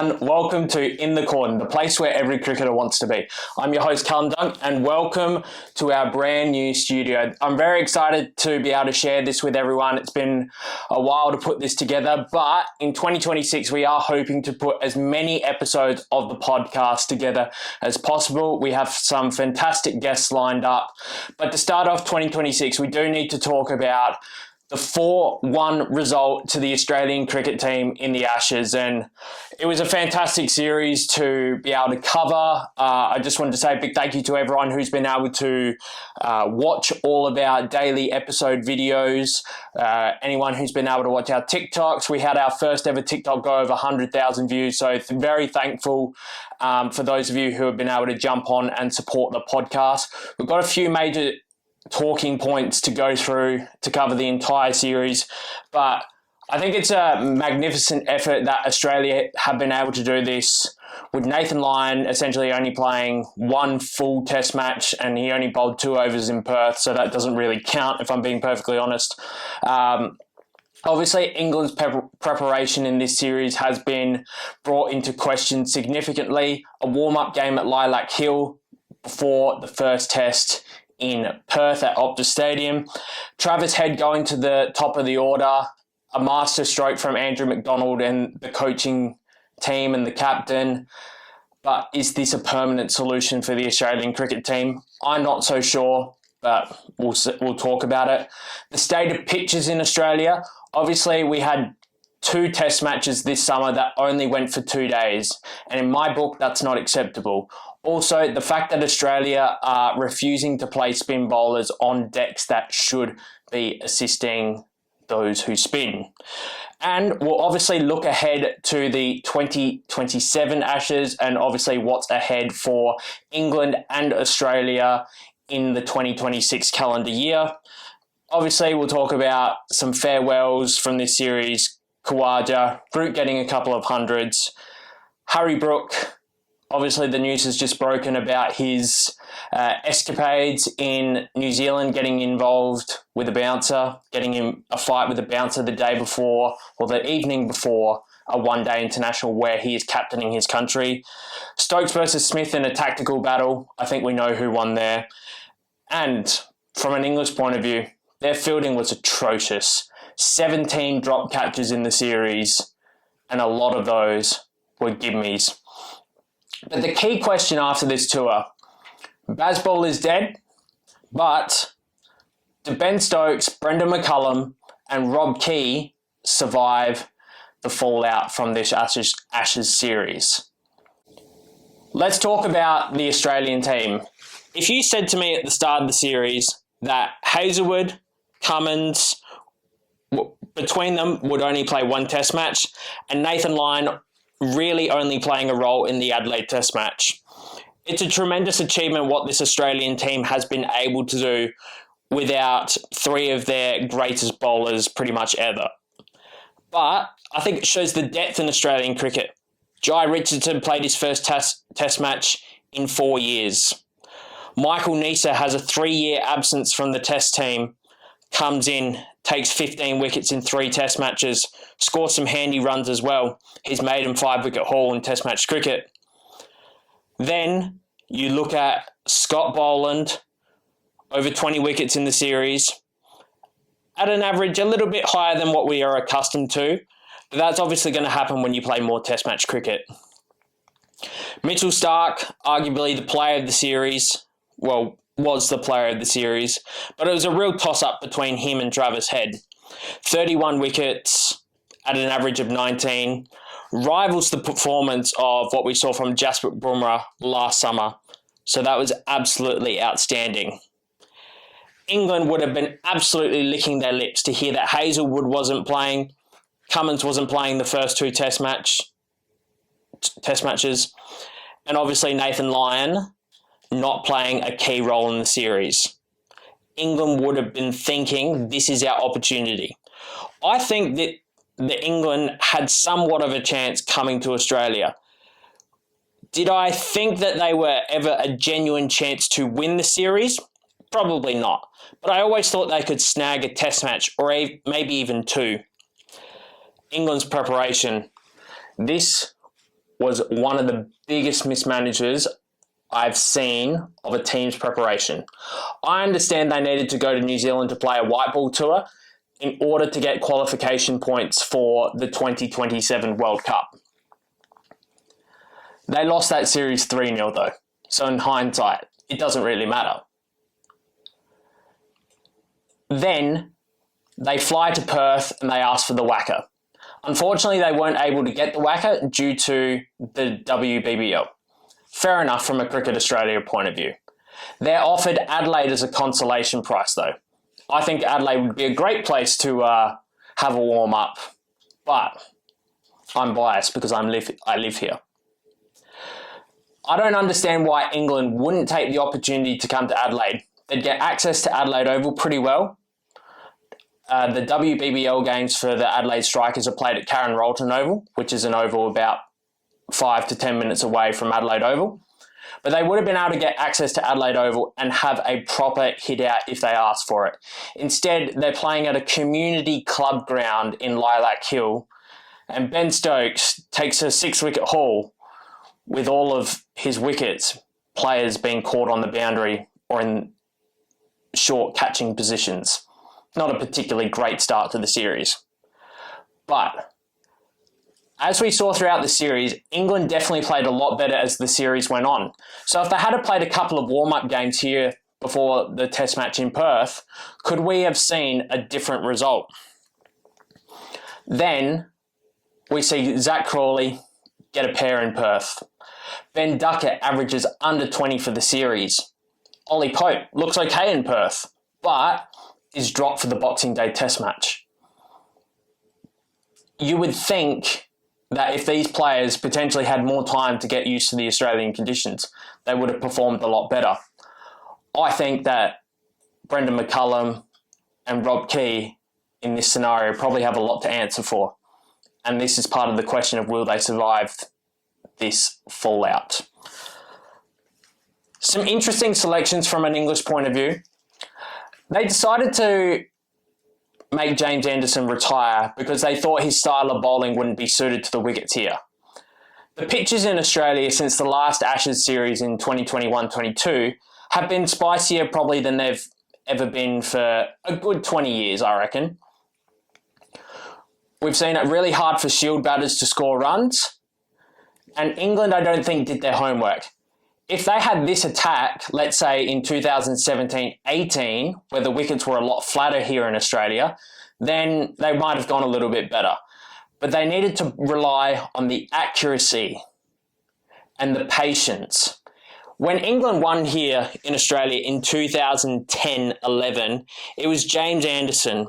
everyone, welcome to In the Corner, the place where every cricketer wants to be. I'm your host Callum Dunk and welcome to our brand new studio. I'm very excited to be able to share this with everyone. It's been a while to put this together, but in 2026 we are hoping to put as many episodes of the podcast together as possible. We have some fantastic guests lined up, but to start off 2026 we do need to talk about the 4-1 result to the Australian cricket team in the Ashes. And it was a fantastic series to be able to cover. I just wanted to say a big thank you to everyone who's been able to watch all of our daily episode videos. Anyone who's been able to watch our TikToks. We had our first ever TikTok go over 100,000 views. So very thankful for those of you who have been able to jump on and support the podcast. We've got a few major talking points to go through to cover the entire series, but I think it's a magnificent effort that Australia have been able to do this with Nathan Lyon essentially only playing one full test match, and he only bowled 2 overs in Perth, so that doesn't really count if I'm being perfectly honest. Obviously, England's preparation in this series has been brought into question significantly. A warm-up game at Lilac Hill before the first test in Perth at Optus Stadium. Travis Head going to the top of the order, a master stroke from Andrew McDonald and the coaching team and the captain. But is this a permanent solution for the Australian cricket team? I'm not so sure, but we'll talk about it. The state of pitches in Australia. Obviously, we had 2 test matches this summer that only went for 2 days. And in my book, that's not acceptable. Also, the fact that Australia are refusing to play spin bowlers on decks that should be assisting those who spin. And we'll obviously look ahead to the 2027 Ashes and obviously what's ahead for England and Australia in the 2026 calendar year. Obviously, we'll talk about some farewells from this series. Khawaja, Groot getting a couple of hundreds. Harry Brook, obviously the news has just broken about his escapades in New Zealand, getting involved with a bouncer, getting in a fight with a bouncer the day before or the evening before a one-day international where he is captaining his country. Stokes versus Smith in a tactical battle. I think we know who won there. And from an English point of view, their fielding was atrocious. 17 drop catches in the series, and a lot of those were gimmies. But the key question after this tour, Bazball is dead, but do Ben Stokes, Brendan McCullum and Rob Key survive the fallout from this Ashes series? Let's talk about the Australian team. If you said to me at the start of the series that Hazlewood, Cummins, between them would only play 1 test match, and Nathan Lyon really only playing a role in the Adelaide test match. It's a tremendous achievement what this Australian team has been able to do without 3 of their greatest bowlers pretty much ever. But I think it shows the depth in Australian cricket. Jai Richardson played his first test match in 4 years. Michael Neser has a 3-year absence from the test team, comes in, takes 15 wickets in 3 test matches, scores some handy runs as well. His maiden 5-wicket haul in test match cricket. Then you look at Scott Boland, over 20 wickets in the series, at an average a little bit higher than what we are accustomed to, but that's obviously going to happen when you play more test match cricket. Mitchell Starc, arguably the player of the series, was the player of the series, but it was a real toss-up between him and Travis Head. 31 wickets at an average of 19, rivals the performance of what we saw from Jasprit Bumrah last summer, so that was absolutely outstanding. England would have been absolutely licking their lips to hear that Hazlewood wasn't playing, Cummins wasn't playing the first 2 test matches, and obviously Nathan Lyon not playing a key role in the series. England would have been thinking, this is our opportunity. I think that England had somewhat of a chance coming to Australia. Did I think that they were ever a genuine chance to win the series? Probably not. But I always thought they could snag a test match or maybe even 2. England's preparation. This was one of the biggest mismanagers I've seen of a team's preparation. I understand they needed to go to New Zealand to play a white ball tour in order to get qualification points for the 2027 World Cup. They lost that series 3-0 though, so in hindsight, it doesn't really matter. Then they fly to Perth and they ask for the whacker. Unfortunately, they weren't able to get the whacker due to the WBBL. Fair enough from a Cricket Australia point of view. They're offered Adelaide as a consolation prize though. I think Adelaide would be a great place to have a warm-up, but I'm biased because I live here. I don't understand why England wouldn't take the opportunity to come to Adelaide. They'd get access to Adelaide Oval pretty well. The WBBL games for the Adelaide Strikers are played at Karen Rolton Oval, which is an oval about 5 to 10 minutes away from Adelaide Oval. But they would have been able to get access to Adelaide Oval and have a proper hit out if they asked for it. Instead, they're playing at a community club ground in Lilac Hill, and Ben Stokes takes a 6-wicket haul with all of his wickets, players being caught on the boundary or in short catching positions. Not a particularly great start to the series. But as we saw throughout the series, England definitely played a lot better as the series went on. So if they had played a couple of warm-up games here before the test match in Perth, could we have seen a different result? Then we see Zach Crawley get a pair in Perth. Ben Duckett averages under 20 for the series. Ollie Pope looks okay in Perth, but is dropped for the Boxing Day test match. You would think that if these players potentially had more time to get used to the Australian conditions, they would have performed a lot better. I think that Brendan McCullum and Rob Key in this scenario probably have a lot to answer for. And this is part of the question of will they survive this fallout. Some interesting selections from an English point of view. They decided to make James Anderson retire because they thought his style of bowling wouldn't be suited to the wickets here. The pitches in Australia since the last Ashes series in 2021-22 have been spicier probably than they've ever been for a good 20 years, I reckon. We've seen it really hard for Shield batters to score runs, and England, I don't think, did their homework. If they had this attack, let's say in 2017-18, where the wickets were a lot flatter here in Australia, then they might have gone a little bit better. But they needed to rely on the accuracy and the patience. When England won here in Australia in 2010-11, it was James Anderson,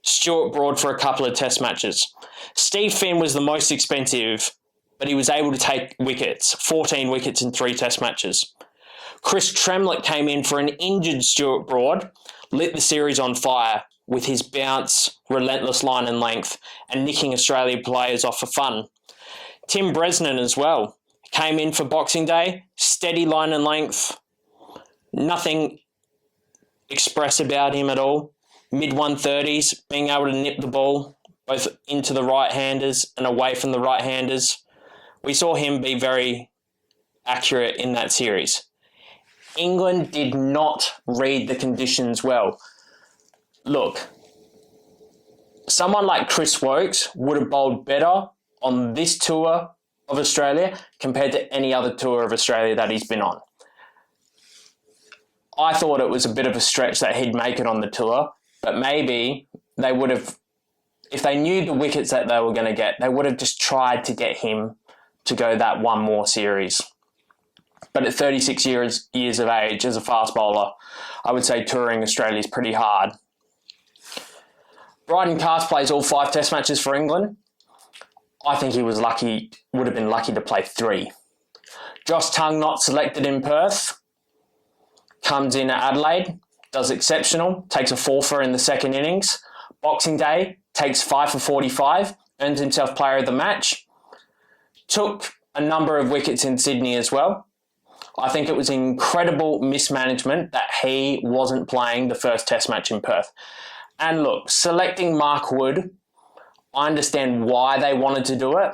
Stuart Broad for a couple of test matches. Steve Finn was the most expensive, but he was able to take wickets, 14 wickets in 3 test matches. Chris Tremlett came in for an injured Stuart Broad, lit the series on fire with his bounce, relentless line and length, and nicking Australia players off for fun. Tim Bresnan as well came in for Boxing Day, steady line and length, nothing express about him at all. Mid-130s, being able to nip the ball both into the right-handers and away from the right-handers. We saw him be very accurate in that series. England did not read the conditions well. Look, someone like Chris Woakes would have bowled better on this tour of Australia compared to any other tour of Australia that he's been on. I thought it was a bit of a stretch that he'd make it on the tour, but maybe they would have, if they knew the wickets that they were going to get, they would have just tried to get him to go that one more series. But at 36 years of age, as a fast bowler, I would say touring Australia is pretty hard. Bryden Cast plays all 5 test matches for England. I think he would have been lucky to play 3. Josh Tongue, not selected in Perth, comes in at Adelaide, does exceptional, takes a 4-for in the second innings. Boxing Day, takes 5 for 45, earns himself player of the match. Took a number of wickets in Sydney as well. I think it was incredible mismanagement that he wasn't playing the first test match in Perth. And look, selecting Mark Wood, I understand why they wanted to do it,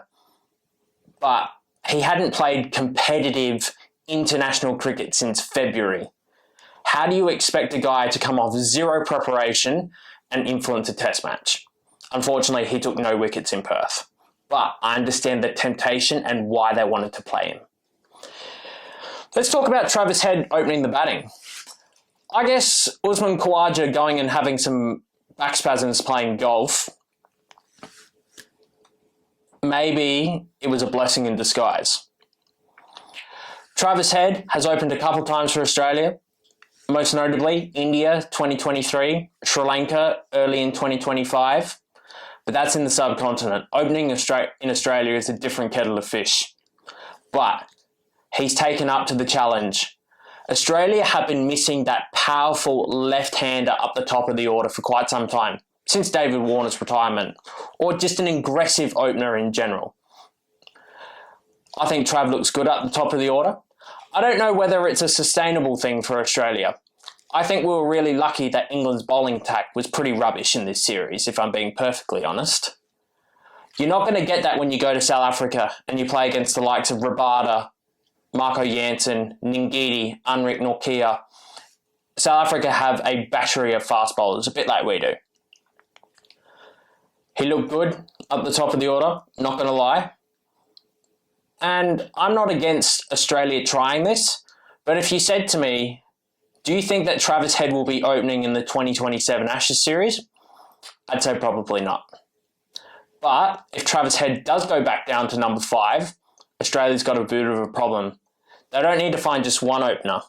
but He hadn't played competitive international cricket since February. How do you expect a guy to come off zero preparation and influence a test match? Unfortunately, he took no wickets in Perth. But I understand the temptation and why they wanted to play him. Let's talk about Travis Head opening the batting. I guess Usman Khawaja going and having some back spasms playing golf, maybe it was a blessing in disguise. Travis Head has opened a couple times for Australia, most notably India 2023, Sri Lanka early in 2025, but that's in the subcontinent. Opening in Australia is a different kettle of fish. But he's taken up to the challenge. Australia have been missing that powerful left-hander up the top of the order for quite some time, since David Warner's retirement, or just an aggressive opener in general. I think Trav looks good at the top of the order. I don't know whether it's a sustainable thing for Australia. I think we were really lucky that England's bowling attack was pretty rubbish in this series, if I'm being perfectly honest. You're not going to get that when you go to South Africa and you play against the likes of Rabada, Marco Jansen, Ngidi, Anrik Nortje. South Africa have a battery of fast bowlers, a bit like we do. He looked good up the top of the order, not going to lie. And I'm not against Australia trying this, but if you said to me, do you think that Travis Head will be opening in the 2027 Ashes series? I'd say probably not. But if Travis Head does go back down to number 5, Australia's got a bit of a problem. They don't need to find just one opener.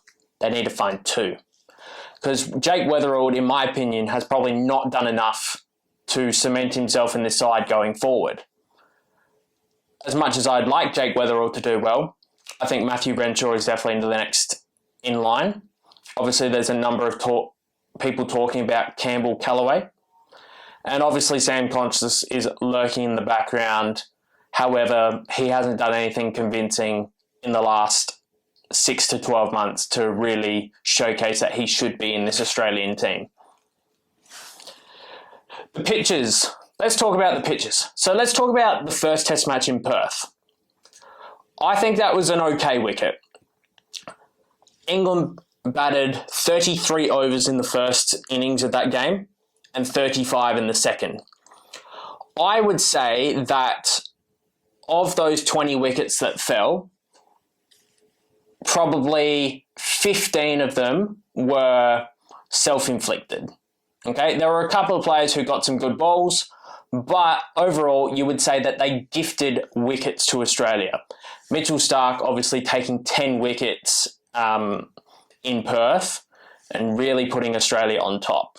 They need to find 2. Because Jake Weatherald, in my opinion, has probably not done enough to cement himself in this side going forward. As much as I'd like Jake Weatherald to do well, I think Matthew Renshaw is definitely the next in line. Obviously, there's a number of people talking about Campbell Callaway. And obviously, Sam Conscious is lurking in the background. However, he hasn't done anything convincing in the last 6 to 12 months to really showcase that he should be in this Australian team. The pitches. Let's talk about the pitches. So let's talk about the first test match in Perth. I think that was an okay wicket. England batted 33 overs in the first innings of that game and 35 in the second. I would say that of those 20 wickets that fell, probably 15 of them were self-inflicted. Okay, there were a couple of players who got some good balls, but overall you would say that they gifted wickets to Australia. Mitchell Starc obviously taking 10 wickets in Perth and really putting Australia on top.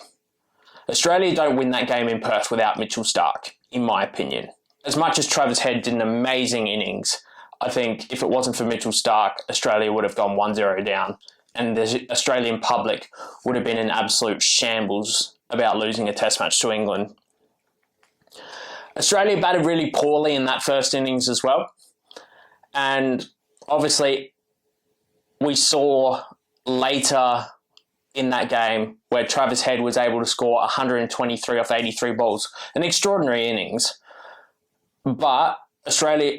Australia don't win that game in Perth without Mitchell Starc, in my opinion. As much as Travis Head did an amazing innings, I think if it wasn't for Mitchell Starc, Australia would have gone 1-0 down, and the Australian public would have been in absolute shambles about losing a test match to England. Australia batted really poorly in that first innings as well, and obviously we saw later in that game where Travis Head was able to score 123 off 83 balls, an extraordinary innings. But Australia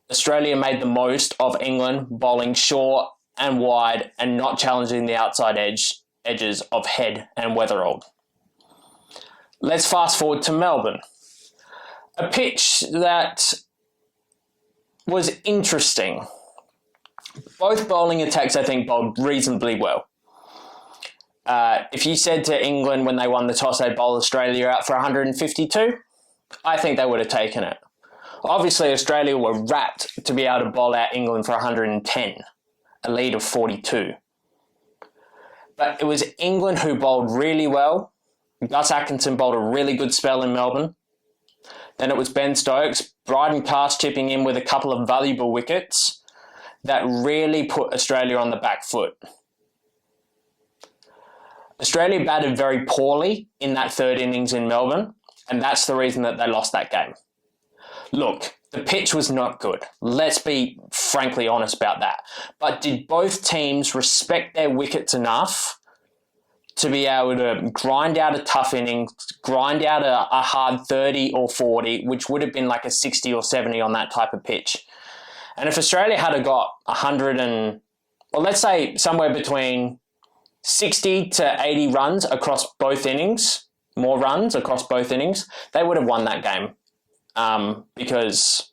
made the most of England bowling short and wide and not challenging the outside edges of Head and Weatherald. Let's fast forward to Melbourne. A pitch that was interesting. Both bowling attacks, I think, bowled reasonably well. If you said to England when they won the toss they'd bowl Australia out for 152, I think they would have taken it. Obviously, Australia were rapt to be able to bowl out England for 110, a lead of 42. But it was England who bowled really well. Gus Atkinson bowled a really good spell in Melbourne. Then it was Ben Stokes, Bryden Cast chipping in with a couple of valuable wickets that really put Australia on the back foot. Australia batted very poorly in that third innings in Melbourne, and that's the reason that they lost that game. Look, the pitch was not good. Let's be frankly honest about that. But did both teams respect their wickets enough to be able to grind out a tough inning, grind out a hard 30 or 40, which would have been like a 60 or 70 on that type of pitch? And if Australia had got 100 and, well, let's say somewhere between 60 to 80 runs across both innings, more runs across both innings, they would have won that game. Because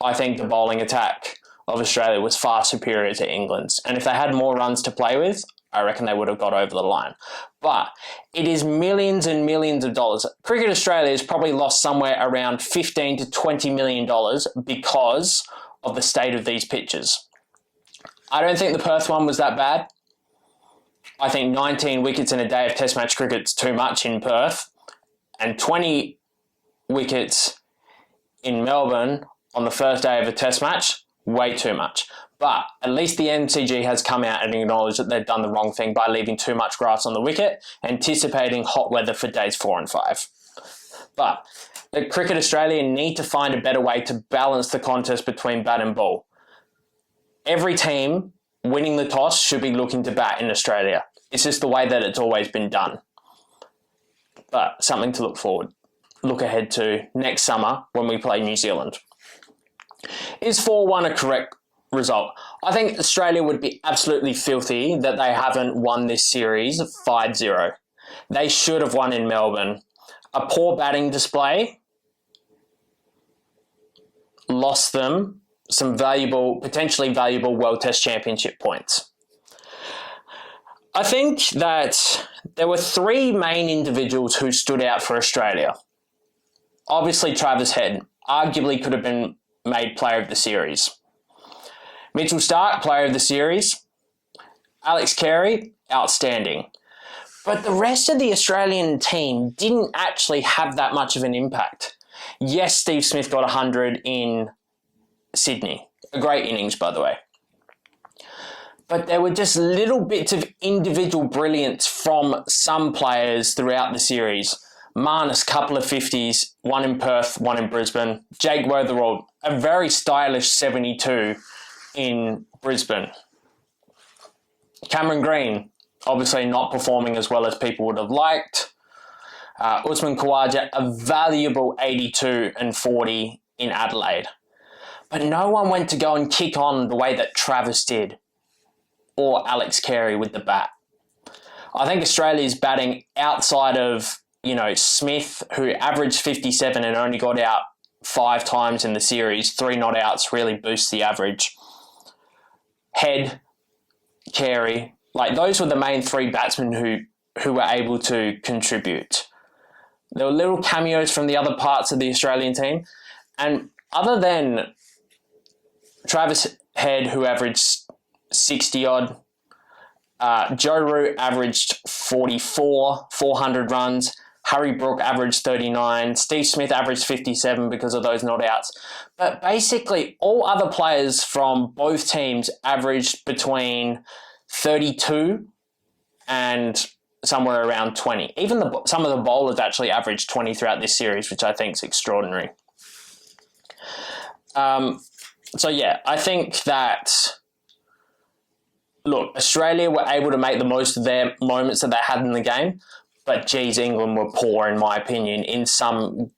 I think the bowling attack of Australia was far superior to England's. And if they had more runs to play with, I reckon they would have got over the line. But it is millions and millions of dollars. Cricket Australia has probably lost somewhere around $15 to $20 million because of the state of these pitches. I don't think the Perth one was that bad. I think 19 wickets in a day of Test match cricket's too much in Perth, and 20 wickets in Melbourne on the first day of a Test match, way too much. But at least the MCG has come out and acknowledged that they've done the wrong thing by leaving too much grass on the wicket, anticipating hot weather for days 4 and 5. But the Cricket Australia need to find a better way to balance the contest between bat and ball. Every team winning the toss should be looking to bat in Australia. It's just the way that it's always been done. But something to look ahead to next summer when we play New Zealand. Is 4-1 a correct result? I think Australia would be absolutely filthy that they haven't won this series 5-0. They should have won in Melbourne. A poor batting display lost them some potentially valuable World Test Championship points. I think that there were 3 main individuals who stood out for Australia. Obviously, Travis Head arguably could have been made player of the series. Mitchell Starc, player of the series. Alex Carey, outstanding. But the rest of the Australian team didn't actually have that much of an impact. Yes, Steve Smith got 100 in Sydney. A great innings, by the way. But there were just little bits of individual brilliance from some players throughout the series. Marnus, couple of 50s, one in Perth, one in Brisbane. Jake Weatherald, a very stylish 72 in Brisbane. Cameron Green, obviously not performing as well as people would have liked. Usman Khawaja, a valuable 82 and 40 in Adelaide. But no one went to go and kick on the way that Travis did, or Alex Carey with the bat. I think Australia's batting outside of, Smith, who averaged 57 and only got out 5 times in the series, 3 not outs really boosts the average. Head, Carey, those were the main 3 batsmen who were able to contribute. There were little cameos from the other parts of the Australian team, and other than Travis Head, who averaged 60-odd, Joe Root averaged 44, 400 runs. Harry Brook averaged 39. Steve Smith averaged 57 because of those not outs. But basically, all other players from both teams averaged between 32 and somewhere around 20. Even some of the bowlers actually averaged 20 throughout this series, which I think is extraordinary. I think that, Australia were able to make the most of their moments that they had in the game, but geez, England were poor in my opinion. In some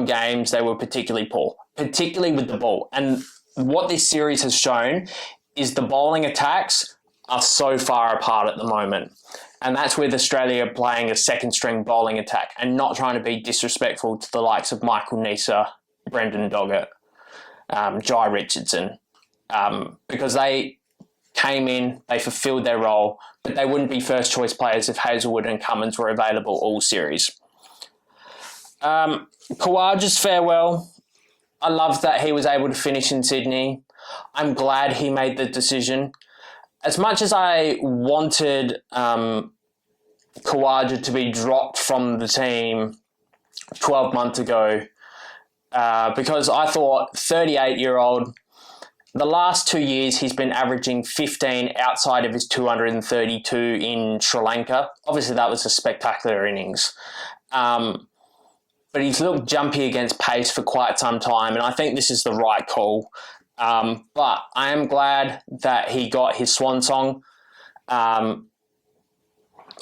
games, they were particularly poor, particularly with the ball. And what this series has shown is the bowling attacks are so far apart at the moment. And that's with Australia playing a second-string bowling attack and not trying to be disrespectful to the likes of Michael Neser, Brendan Doggett, Jai Richardson, because they came in, they fulfilled their role, but they wouldn't be first-choice players if Hazelwood and Cummins were available all series. Khawaja's farewell, I love that he was able to finish in Sydney. I'm glad he made the decision. As much as I wanted Khawaja to be dropped from the team 12 months ago, because I thought 38-year-old, the last 2 years he's been averaging 15 outside of his 232 in Sri Lanka. Obviously that was a spectacular innings. But he's looked jumpy against pace for quite some time, and I think this is the right call. But I am glad that he got his swan song.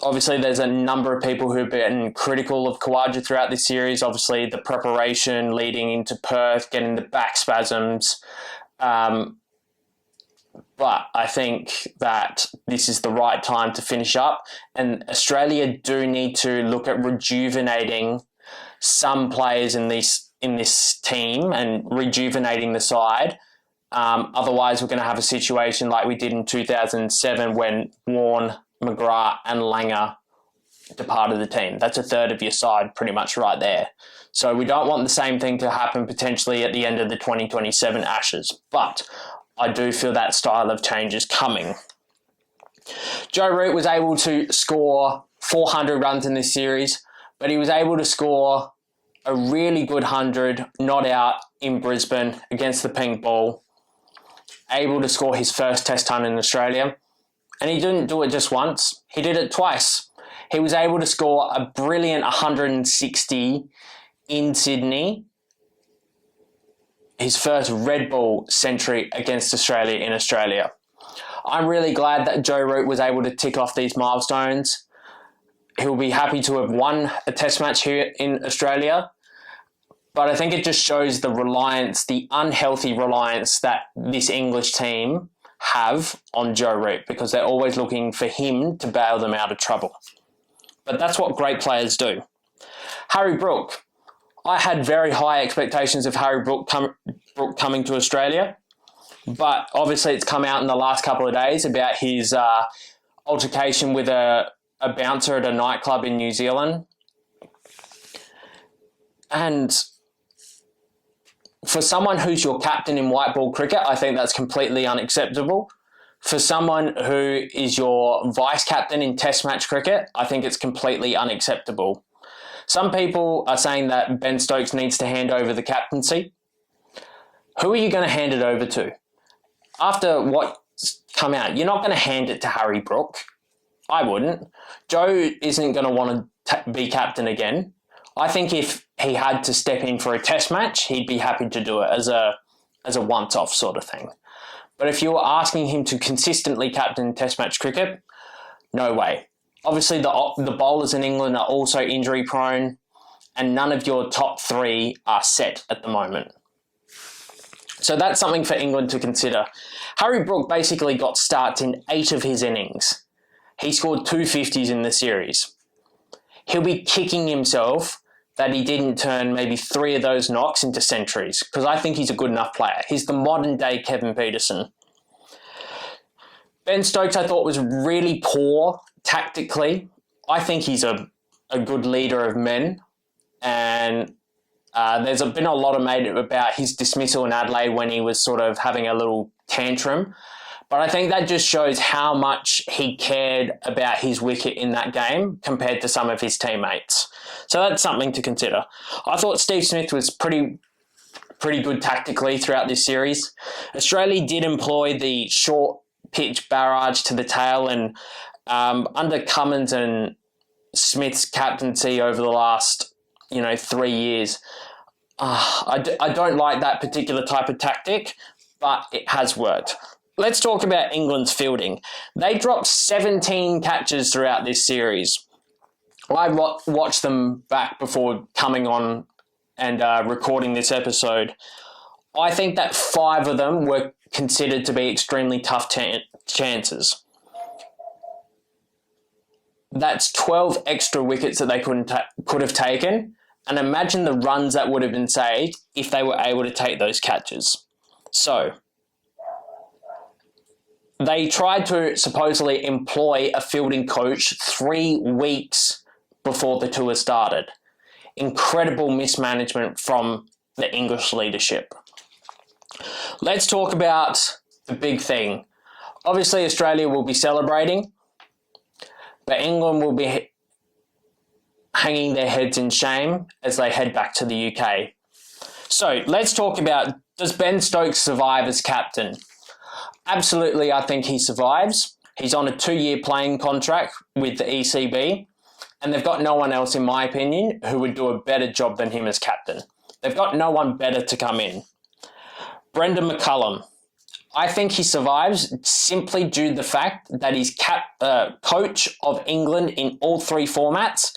Obviously, there's a number of people who've been critical of Khawaja throughout this series. Obviously, the preparation leading into Perth, getting the back spasms. But I think that this is the right time to finish up, and Australia do need to look at rejuvenating some players in this team and rejuvenating the side. Otherwise, we're going to have a situation like we did in 2007 when Warne, McGrath and Langer departed the team. That's a third of your side pretty much right there. So we don't want the same thing to happen potentially at the end of the 2027 Ashes. But I do feel that style of change is coming. Joe Root was able to score 400 runs in this series, but he was able to score a really good 100 not out in Brisbane against the pink ball, able to score his first Test ton in Australia. And he didn't do it just once, he did it twice. He was able to score a brilliant 160 in Sydney, his first red ball century against Australia in Australia. I'm really glad that Joe Root was able to tick off these milestones. He'll be happy to have won a Test match here in Australia, but I think it just shows the reliance, the unhealthy reliance that this English team have on Joe Root, because they're always looking for him to bail them out of trouble. But that's what great players do. Harry Brook. I had very high expectations of Harry Brook coming to Australia, but obviously it's come out in the last couple of days about his altercation with a bouncer at a nightclub in New Zealand. And for someone who's your captain in white ball cricket, I think that's completely unacceptable. For someone who is your vice captain in Test match cricket, I think it's completely unacceptable. Some people are saying that Ben Stokes needs to hand over the captaincy. Who are you going to hand it over to? After what's come out, you're not going to hand it to Harry Brook. I wouldn't. Joe isn't going to want to be captain again. I think if he had to step in for a Test match, he'd be happy to do it as a once-off sort of thing. But if you're asking him to consistently captain Test match cricket, no way. Obviously, the bowlers in England are also injury-prone, and none of your top three are set at the moment. So that's something for England to consider. Harry Brook basically got starts in 8 of his innings. He scored 250s in the series. He'll be kicking himself that he didn't turn maybe 3 of those knocks into centuries, because I think he's a good enough player. He's the modern-day Kevin Peterson. Ben Stokes, I thought, was really poor tactically. I think he's a good leader of men, and there's been a lot made about his dismissal in Adelaide when he was sort of having a little tantrum. But I think that just shows how much he cared about his wicket in that game compared to some of his teammates. So that's something to consider. I thought Steve Smith was pretty good tactically throughout this series. Australia did employ the short pitch barrage to the tail, and under Cummins and Smith's captaincy over the last 3 years, I don't like that particular type of tactic, but it has worked. Let's talk about England's fielding. They dropped 17 catches throughout this series. I watched them back before coming on and recording this episode. I think that 5 of them were considered to be extremely tough chances. That's 12 extra wickets that they could have taken, and imagine the runs that would have been saved if they were able to take those catches. So they tried to supposedly employ a fielding coach 3 weeks before the tour started. Incredible mismanagement from the English leadership. Let's talk about the big thing. Obviously, Australia will be celebrating, but England will be hanging their heads in shame as they head back to the UK. So let's talk about, does Ben Stokes survive as captain? Absolutely, I think he survives. He's on a 2-year playing contract with the ECB, and they've got no one else, in my opinion, who would do a better job than him as captain. They've got no one better to come in. Brendan McCullum. I think he survives simply due to the fact that he's coach of England in all 3 formats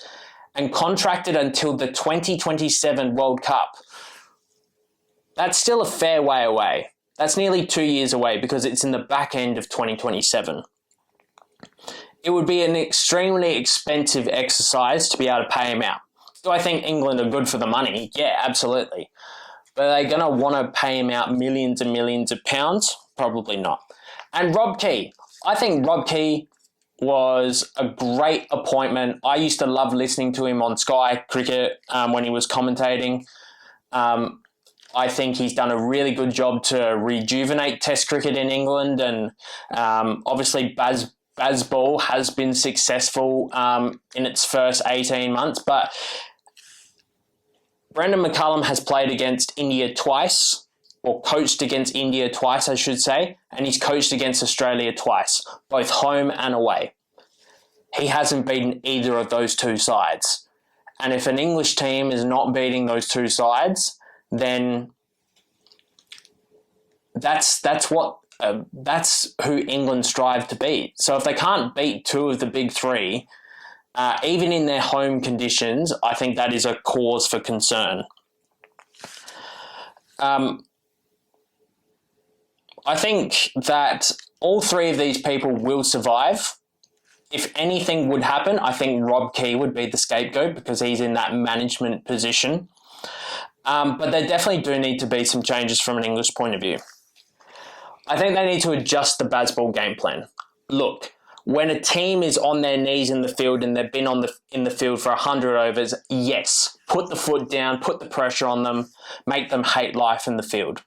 and contracted until the 2027 World Cup. That's still a fair way away. That's nearly 2 years away because it's in the back end of 2027. It would be an extremely expensive exercise to be able to pay him out. Do I think England are good for the money? Yeah, absolutely. But are they going to want to pay him out millions and millions of pounds? Probably not. And Rob Key. I think Rob Key was a great appointment. I used to love listening to him on Sky Cricket when he was commentating. I think he's done a really good job to rejuvenate Test cricket in England, and obviously Bazball has been successful in its first 18 months, but Brendan McCullum has played against India twice, or coached against India twice, I should say, and he's coached against Australia twice, both home and away. He hasn't beaten either of those two sides. And if an English team is not beating those two sides, then that's who England strive to beat. So if they can't beat two of the big three, even in their home conditions, I think that is a cause for concern. I think that all three of these people will survive. If anything would happen, I think Rob Key would be the scapegoat because he's in that management position. But there definitely do need to be some changes from an English point of view. I think they need to adjust the Bazball game plan. Look, when a team is on their knees in the field and they've been in the field for 100 overs, yes, put the foot down, put the pressure on them, make them hate life in the field.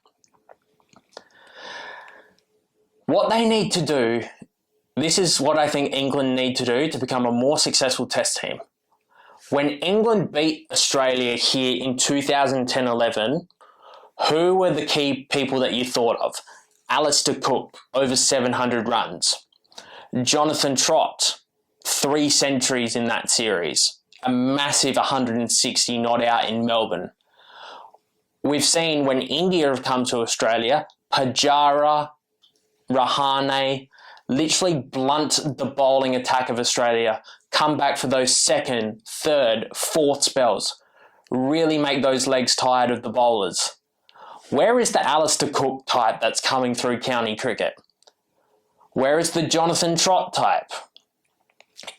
What they need to do, this is what I think England need to do to become a more successful Test team. When England beat Australia here in 2010-11, who were the key people that you thought of? Alistair Cook, over 700 runs. Jonathan Trott, 3 centuries in that series. A massive 160 not out in Melbourne. We've seen when India have come to Australia, Pujara, Rahane, literally blunt the bowling attack of Australia, come back for those second, third, fourth spells, really make those legs tired of the bowlers. Where is the Alistair Cook type that's coming through county cricket? Where is the Jonathan Trott type?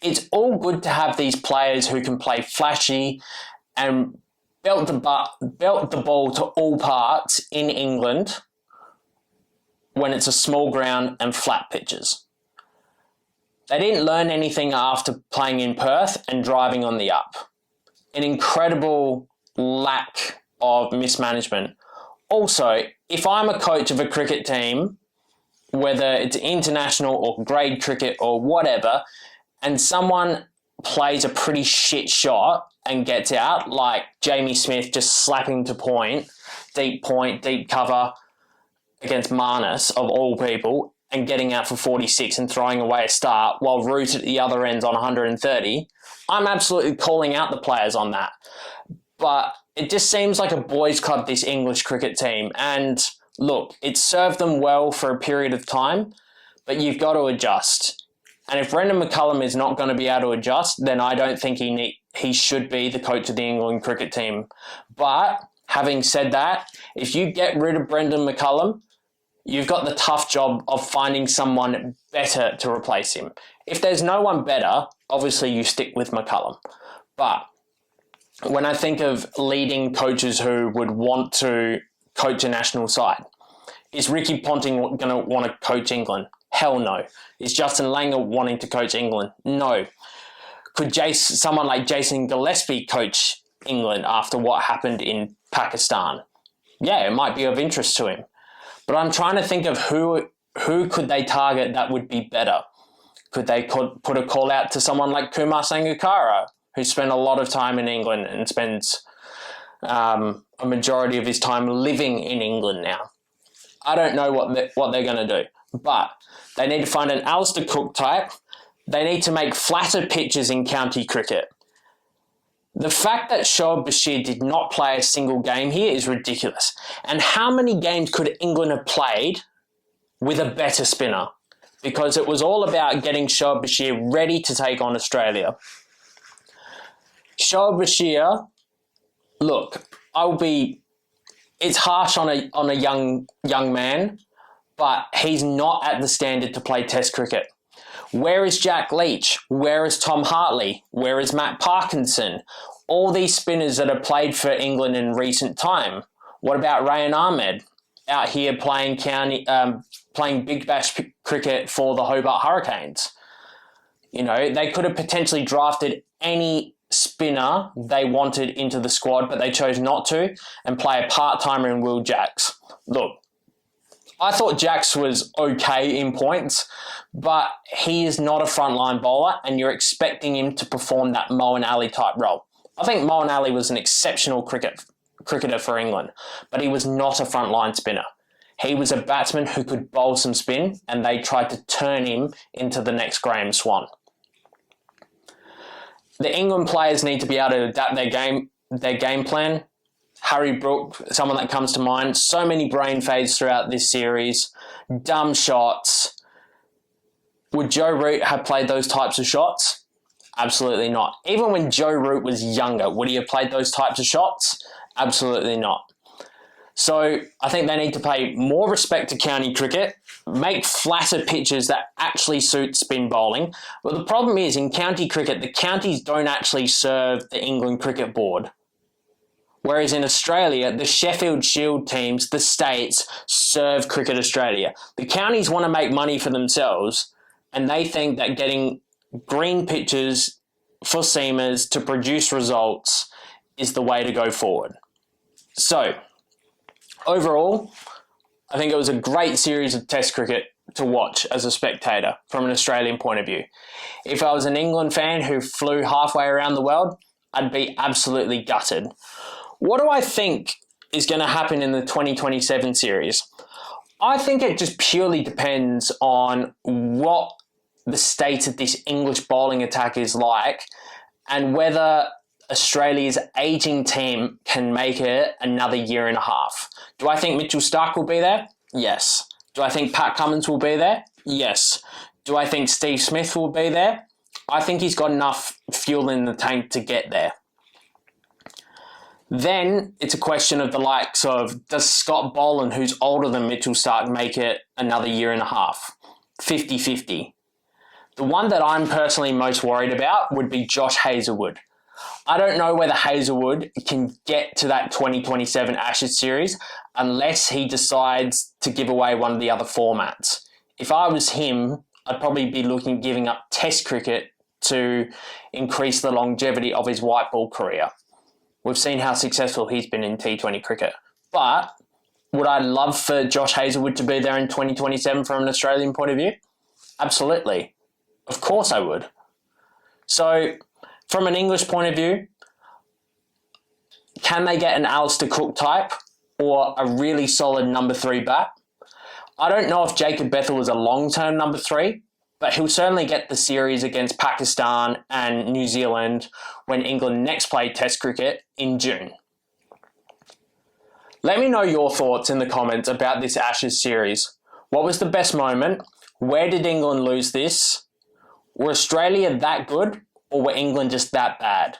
It's all good to have these players who can play flashy and belt the ball to all parts in England when it's a small ground and flat pitches. They didn't learn anything after playing in Perth and driving on the up. An incredible lack of mismanagement. Also, if I'm a coach of a cricket team, whether it's international or grade cricket or whatever, and someone plays a pretty shit shot and gets out, like Jamie Smith just slapping to point, deep cover against Marnus, of all people, and getting out for 46 and throwing away a start while Root at the other end's on 130, I'm absolutely calling out the players on that. But it just seems like a boys' club, this English cricket team. And look, it served them well for a period of time, but you've got to adjust. And if Brendan McCullum is not going to be able to adjust, then I don't think he should be the coach of the England cricket team. But having said that, if you get rid of Brendan McCullum, you've got the tough job of finding someone better to replace him. If there's no one better, obviously you stick with McCullum. But when I think of leading coaches who would want to coach a national side, is Ricky Ponting going to want to coach England? Hell no. Is Justin Langer wanting to coach England? No. Could someone like Jason Gillespie coach England after what happened in Pakistan? Yeah, it might be of interest to him. But I'm trying to think of who could they target that would be better. Could they put a call out to someone like Kumar Sangakkara, who spent a lot of time in England and spends a majority of his time living in England now? I don't know what they're going to do, but they need to find an Alistair Cook type. They need to make flatter pitches in county cricket. The fact that Shoaib Bashir did not play a single game here is ridiculous. And how many games could England have played with a better spinner? Because it was all about getting Shoaib Bashir ready to take on Australia. Shoaib Bashir, look, I'll be it's harsh on a young man, but he's not at the standard to play Test cricket. Where is Jack Leach? Where is Tom Hartley? Where is Matt Parkinson? All these spinners that have played for England in recent time. What about Rayan Ahmed out here playing Big Bash cricket for the Hobart Hurricanes? You know, they could have potentially drafted any spinner they wanted into the squad, but they chose not to and play a part-timer in Will Jacks. Look, I thought Jacks was okay in points, but he is not a frontline bowler, and you're expecting him to perform that Moeen Ali type role. I think Moeen Ali was an exceptional cricketer for England, but he was not a frontline spinner. He was a batsman who could bowl some spin, and they tried to turn him into the next Graham Swan. The England players need to be able to adapt their game plan. Harry Brook, someone that comes to mind. So many brain fades throughout this series. Dumb shots. Would Joe Root have played those types of shots? Absolutely not. Even when Joe Root was younger, would he have played those types of shots? Absolutely not. So I think they need to pay more respect to county cricket, make flatter pitches that actually suit spin bowling. But the problem is, in county cricket, the counties don't actually serve the England Cricket Board. Whereas in Australia, the Sheffield Shield teams, the states, serve Cricket Australia. The counties want to make money for themselves, and they think that getting green pitches for seamers to produce results is the way to go forward. So, overall, I think it was a great series of Test cricket to watch as a spectator from an Australian point of view. If I was an England fan who flew halfway around the world, I'd be absolutely gutted. What do I think is going to happen in the 2027 series? I think it just purely depends on what the state of this English bowling attack is like and whether Australia's ageing team can make it another year and a half. Do I think Mitchell Starc will be there? Yes. Do I think Pat Cummins will be there? Yes. Do I think Steve Smith will be there? I think he's got enough fuel in the tank to get there. Then it's a question of the likes of, does Scott Boland, who's older than Mitchell Starc, make it another year and a half? 50-50. The one that I'm personally most worried about would be Josh Hazlewood. I don't know whether Hazlewood can get to that 2027 Ashes series unless he decides to give away one of the other formats. If I was him, I'd probably be giving up Test cricket to increase the longevity of his white ball career. We've seen how successful he's been in T20 cricket. But would I love for Josh Hazlewood to be there in 2027 from an Australian point of view? Absolutely. Of course I would. So, from an English point of view, can they get an Alistair Cook type or a really solid number 3 bat? I don't know if Jacob Bethel is a long-term number 3, but he'll certainly get the series against Pakistan and New Zealand when England next play Test cricket in June. Let me know your thoughts in the comments about this Ashes series. What was the best moment? Where did England lose this? Were Australia that good, or were England just that bad?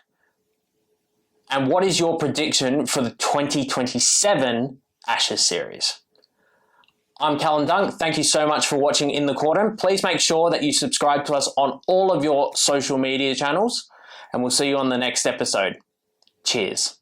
And what is your prediction for the 2027 Ashes series? I'm Callum Dunk. Thank you so much for watching In the Quadrant. Please make sure that you subscribe to us on all of your social media channels, and we'll see you on the next episode. Cheers.